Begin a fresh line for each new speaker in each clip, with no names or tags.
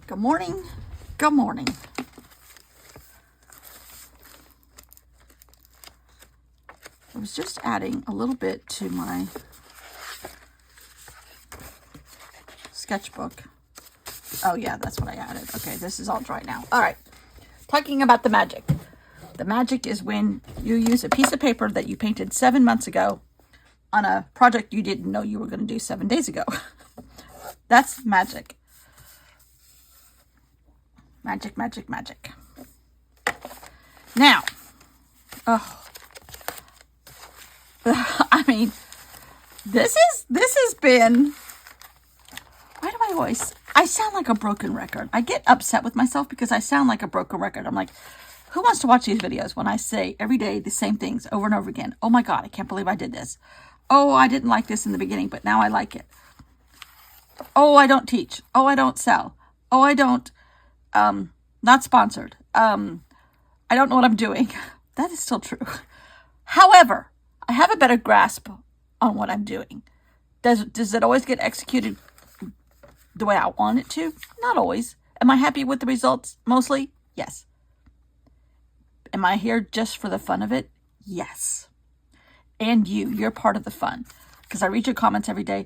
Good morning. Good morning. I was just adding a little bit to my sketchbook. Oh yeah, that's what I added. Okay, this is all dry now. All right. Talking about the magic. The magic is when you use a piece of paper that you painted 7 months ago on a project you didn't know you were going to do 7 days ago. That's magic. Magic, magic, magic. Now, I mean, this has been, why do I sound like a broken record. I get upset with myself because I sound like a broken record. I'm like, who wants to watch these videos when I say every day the same things over and over again? Oh my God, I can't believe I did this. Oh, I didn't like this in the beginning, but now I like it. Oh, I don't teach. Oh, I don't sell. Oh, I don't, not sponsored. I don't know what I'm doing. That is still true. However, I have a better grasp on what I'm doing. Does it always get executed the way I want it to? Not always. Am I happy with the results? Mostly? Yes. Am I here just for the fun of it? Yes. And you're part of the fun. Because I read your comments every day.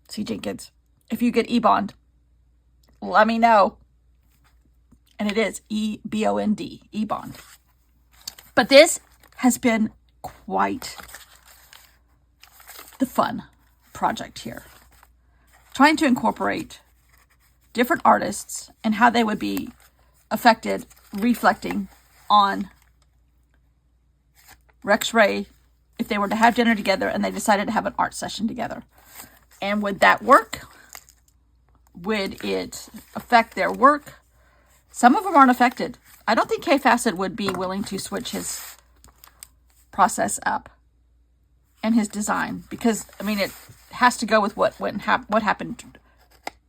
C. Jenkins, if you get E-Bond, let me know. And it is E-B-O-N-D, E-Bond. But this has been quite the fun project here. Trying to incorporate different artists and how they would be affected, reflecting on Rex Ray if they were to have dinner together and they decided to have an art session together. And would that work? Would it affect their work? Some of them aren't affected. I don't think Kay Facet would be willing to switch his process up and his design because, I mean, it has to go with what happened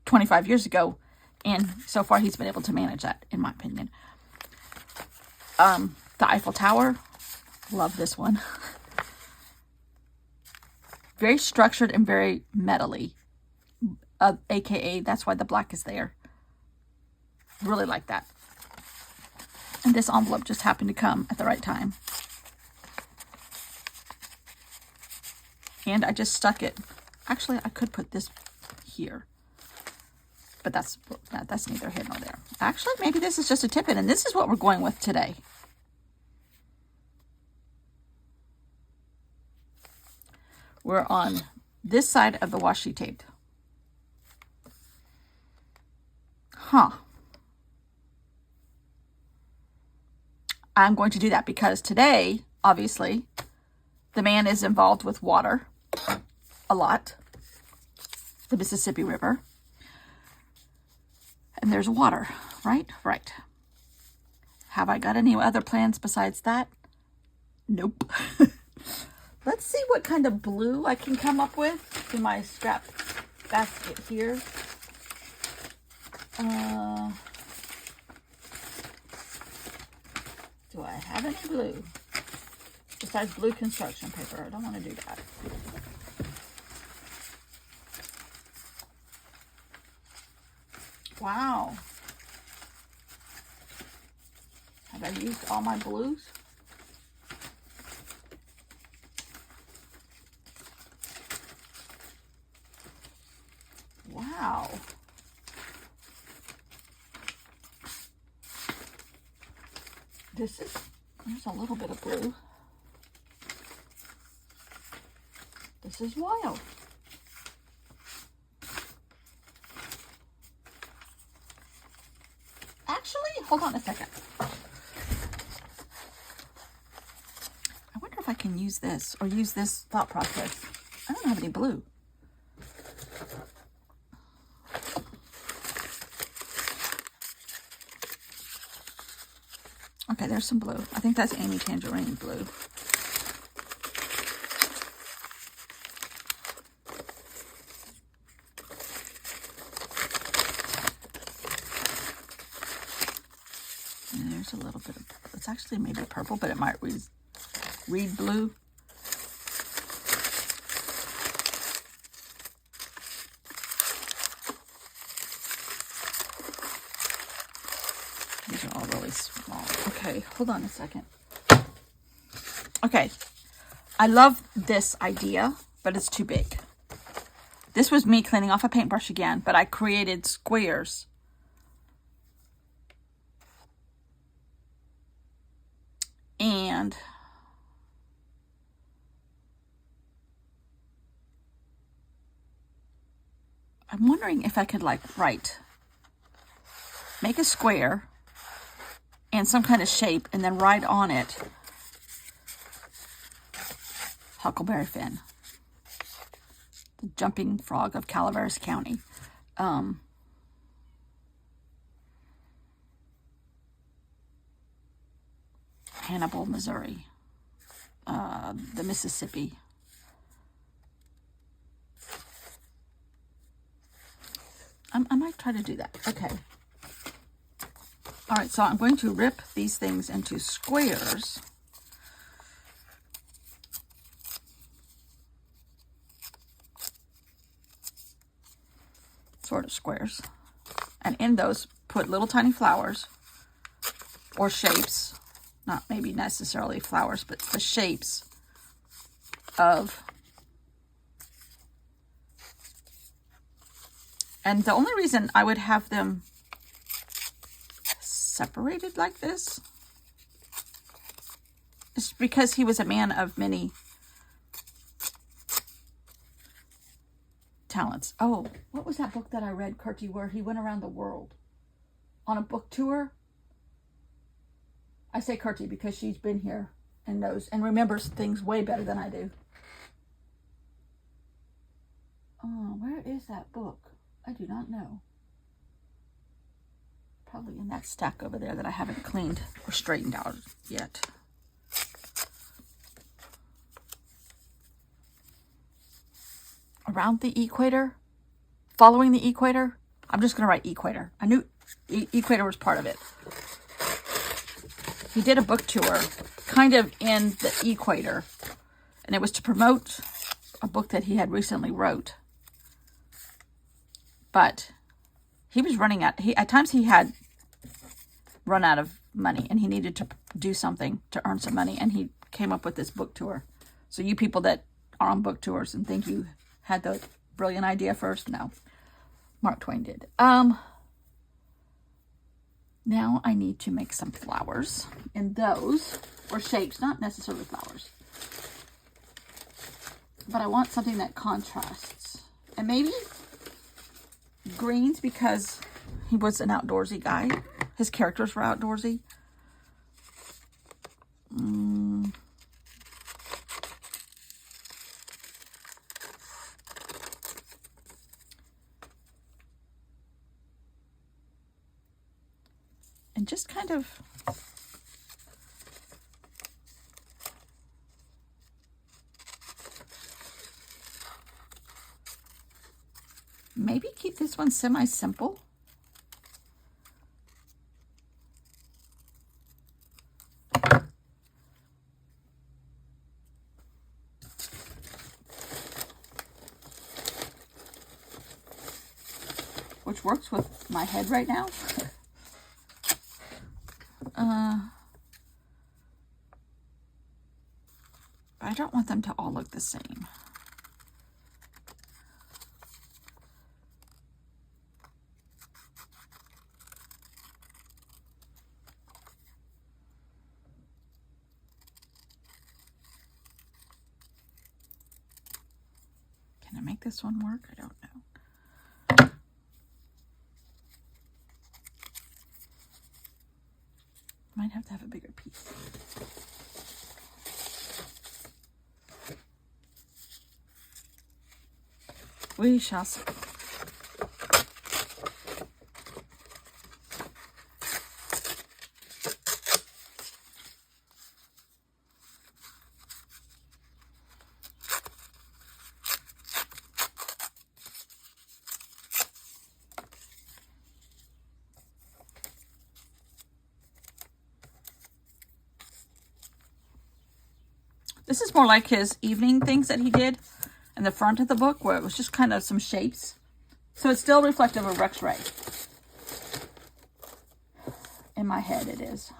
25 years ago, and so far he's been able to manage that, in my opinion. The Eiffel Tower, love this one. Very structured and very metally, aka that's why the black is there. Really like that. And this envelope just happened to come at the right time. And I just stuck it. Actually, I could put this here. But that's neither here nor there. Actually, maybe this is just a tip-in, and this is what we're going with today. We're on this side of the washi tape. I'm going to do that because today, obviously, the man is involved with water a lot. The Mississippi River. And there's water, right? Right. Have I got any other plans besides that? Nope. Let's see what kind of blue I can come up with in my scrap basket here. Do I have any blue? Besides blue construction paper. I don't want to do that. Wow. Have I used all my blues? Wow. There's a little bit of blue. This is wild. Actually, hold on a second. I wonder if I can use this or use this thought process. I don't have any blue. Okay, there's some blue. I think that's Amy Tangerine blue. And there's a little bit of, it's actually maybe purple, but it might read blue. These are all really small. Okay, hold on a second. Okay, I love this idea, but it's too big. This was me cleaning off a paintbrush again, but I created squares. And I'm wondering if I could like make a square and some kind of shape and then write on it Huckleberry Finn, the jumping frog of Calaveras County. Hannibal, Missouri, the Mississippi. I might try to do that. Okay. All right, so I'm going to rip these things into squares. Sort of squares. And in those, put little tiny flowers or shapes. Not maybe necessarily flowers, but the shapes of... And the only reason I would have them separated like this is because he was a man of many talents. Oh, what was that book that I read, Kurtie, where he went around the world on a book tour? I say Kurtie because she's been here and knows and remembers things way better than I do. Oh, where is that book? I do not know. Probably in that stack over there that I haven't cleaned or straightened out yet. Around the equator? Following the equator? I'm just going to write equator. I knew equator was part of it. He did a book tour kind of in the equator. And it was to promote a book that he had recently wrote. But he was running out. At times he had run out of money and he needed to do something to earn some money. And he came up with this book tour. So you people that are on book tours and think you had the brilliant idea first, no. Mark Twain did. Now I need to make some flowers in those, or shapes, not necessarily flowers. But I want something that contrasts. And maybe greens, because he was an outdoorsy guy. His characters were outdoorsy. And just kind of maybe keep this one semi-simple. Which works with my head right now. But I don't want them to all look the same. Can I make this one work? I don't know. Might have to have a bigger piece. We shall see. This is more like his evening things that he did in the front of the book, where it was just kind of some shapes. So it's still reflective of Rex Ray. In my head it is.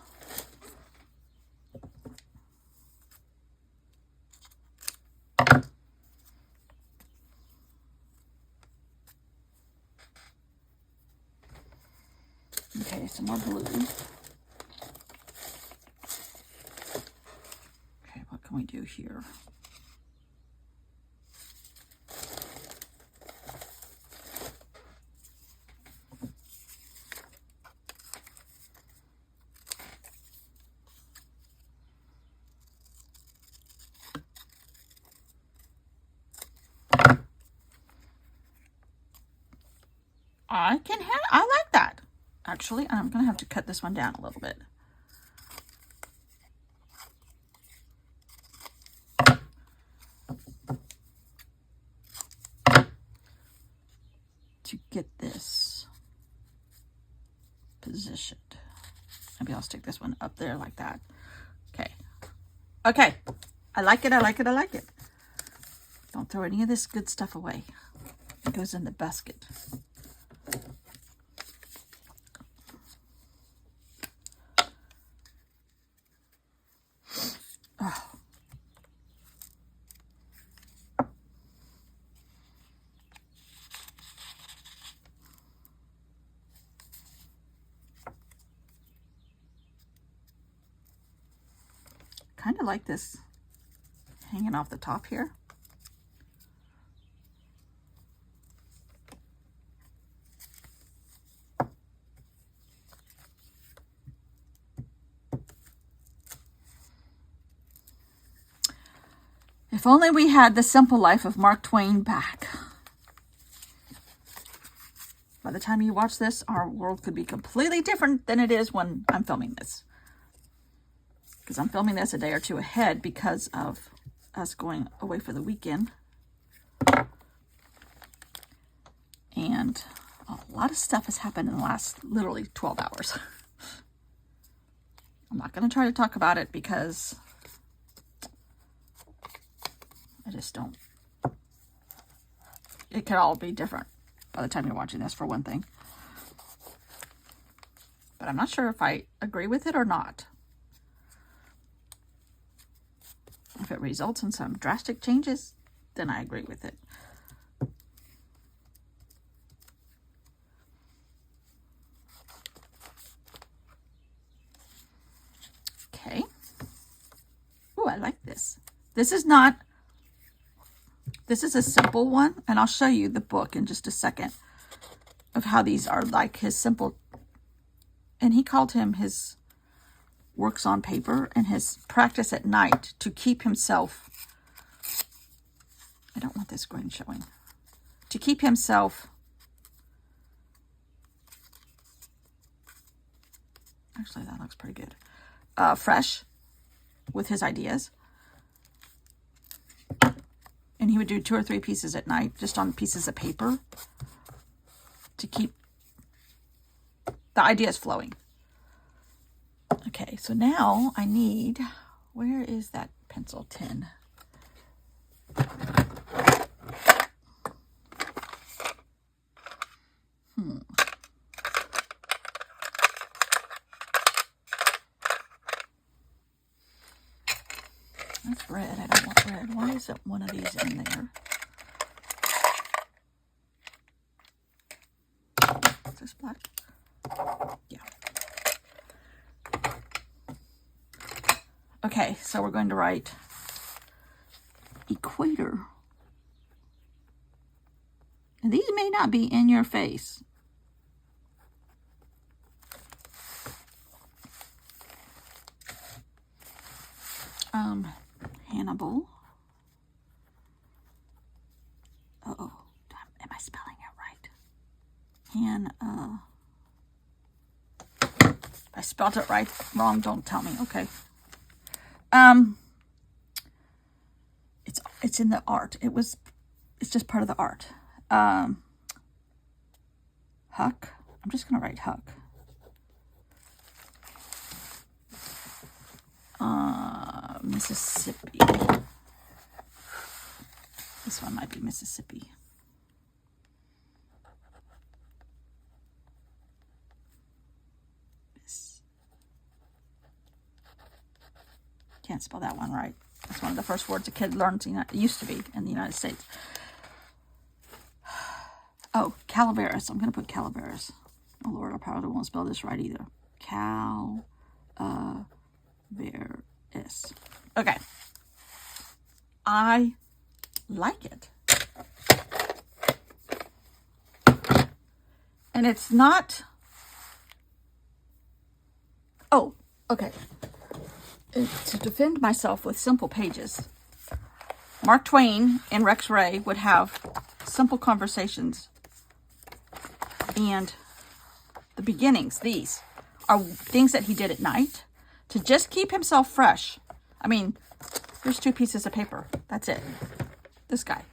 Okay, some more blue. Okay, what can we do here? I like that. Actually, I'm going to have to cut this one down a little bit. To get this positioned. Maybe I'll stick this one up there like that. Okay. Okay. I like it. I like it. I like it. Don't throw any of this good stuff away. It goes in the basket. Oh. Kind of like this hanging off the top here. If only we had the simple life of Mark Twain back. By the time you watch this, our world could be completely different than it is when I'm filming this. Because I'm filming this a day or two ahead because of us going away for the weekend. And a lot of stuff has happened in the last literally 12 hours. I'm not going to try to talk about it because I just don't. It could all be different by the time you're watching this, for one thing. But I'm not sure if I agree with it or not. If it results in some drastic changes, then I agree with it. Okay. Oh, I like this. This is a simple one, and I'll show you the book in just a second of how these are like his simple, and he called him his works on paper and his practice at night to keep himself, I don't want this grain showing, to keep himself, actually that looks pretty good, fresh with his ideas. And he would do 2 or 3 pieces at night, just on pieces of paper, to keep the ideas flowing. Okay, so now I need, where is that pencil tin? That's red. I don't want red. Why isn't one of these in there? Is this black? Yeah. Okay, so we're going to write equator. And these may not be in your face. Hannibal. Uh-oh. Am I spelling it right? If I spelled it wrong, don't tell me. Okay. It's in the art. It's just part of the art. Huck. I'm just gonna write Huck. Mississippi. This one might be Mississippi. can't spell that one right. That's one of the first words a kid learns, used to be in the United States. Oh, Calaveras. I'm going to put Calaveras. Oh, Lord, I probably won't spell this right either. Calaveras. Okay. I like it. And it's not... Oh, okay. To defend myself with simple pages, Mark Twain and Rex Ray would have simple conversations. And the beginnings, these, are things that he did at night to just keep himself fresh. I mean, here's 2 pieces of paper. That's it. This guy.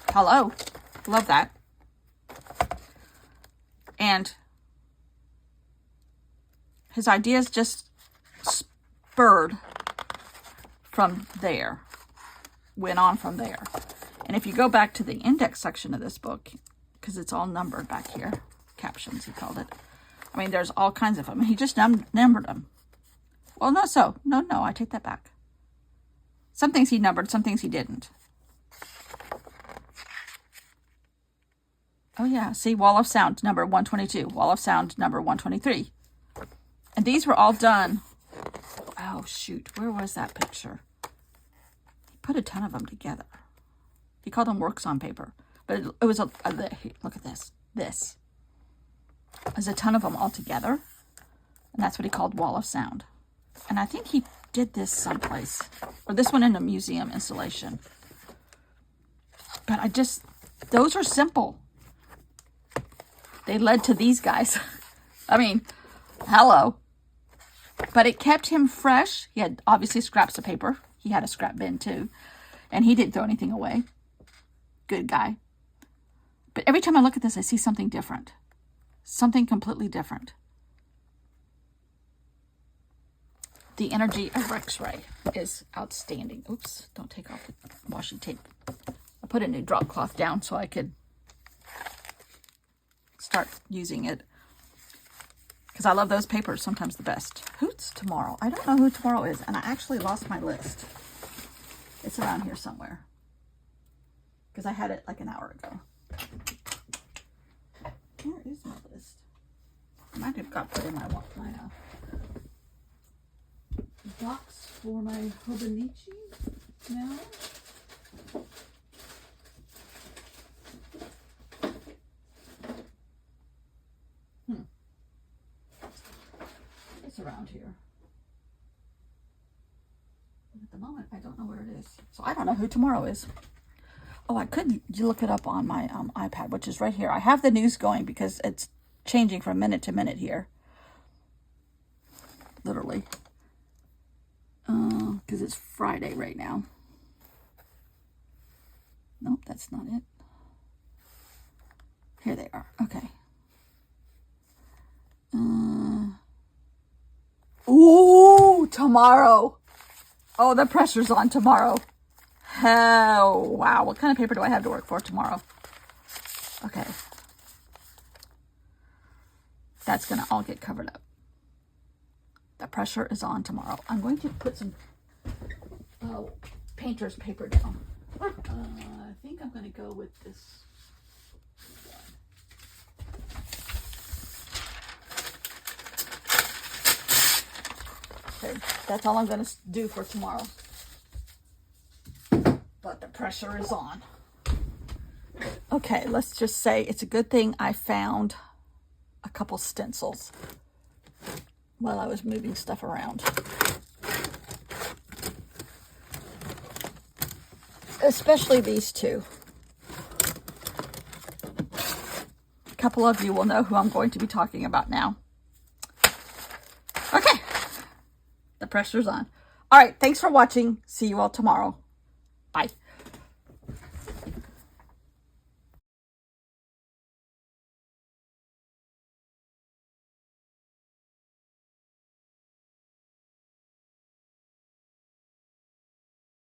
Hello. Love that. And his ideas just spurred from there, went on from there. And if you go back to the index section of this book, because it's all numbered back here, captions he called it. I mean, there's all kinds of them. He just numbered them. Well, no, I take that back. Some things he numbered, some things he didn't. Oh yeah, see, Wall of Sound, number 122. Wall of Sound, number 123. And these were all done. Oh, shoot. Where was that picture? He put a ton of them together. He called them works on paper. But it was look at this. This. There's a ton of them all together. And that's what he called Wall of Sound. And I think he did this someplace. Or this one in a museum installation. But those are simple. They led to these guys. I mean, hello. But it kept him fresh. He had obviously scraps of paper. He had a scrap bin too. And he didn't throw anything away. Good guy. But every time I look at this, I see something different. Something completely different. The energy of Rex Ray is outstanding. Oops, don't take off the washi tape. I put a new drop cloth down so I could start using it. Because I love those papers sometimes the best. Who's tomorrow? I don't know who tomorrow is. And I actually lost my list. It's around here somewhere. Because I had it like an hour ago. Where is my list? I might have got put in my box for my Hobonichi now. It's around here. But at the moment, I don't know where it is. So I don't know who tomorrow is. Oh, I could look it up on my iPad, which is right here. I have the news going because it's changing from minute to minute here. Literally. Because it's Friday right now. Nope, that's not it. Here they are. Okay. Ooh, tomorrow. Oh, the pressure's on tomorrow. Oh, wow. What kind of paper do I have to work for tomorrow? Okay. That's going to all get covered up. The pressure is on tomorrow. I'm going to put some painter's paper down. I think I'm going to go with this. Okay, that's all I'm going to do for tomorrow. But the pressure is on. Okay, let's just say it's a good thing I found a couple stencils while I was moving stuff around. Especially these two. A couple of you will know who I'm going to be talking about now. Okay. The pressure's on. All right, thanks for watching. See you all tomorrow. Bye.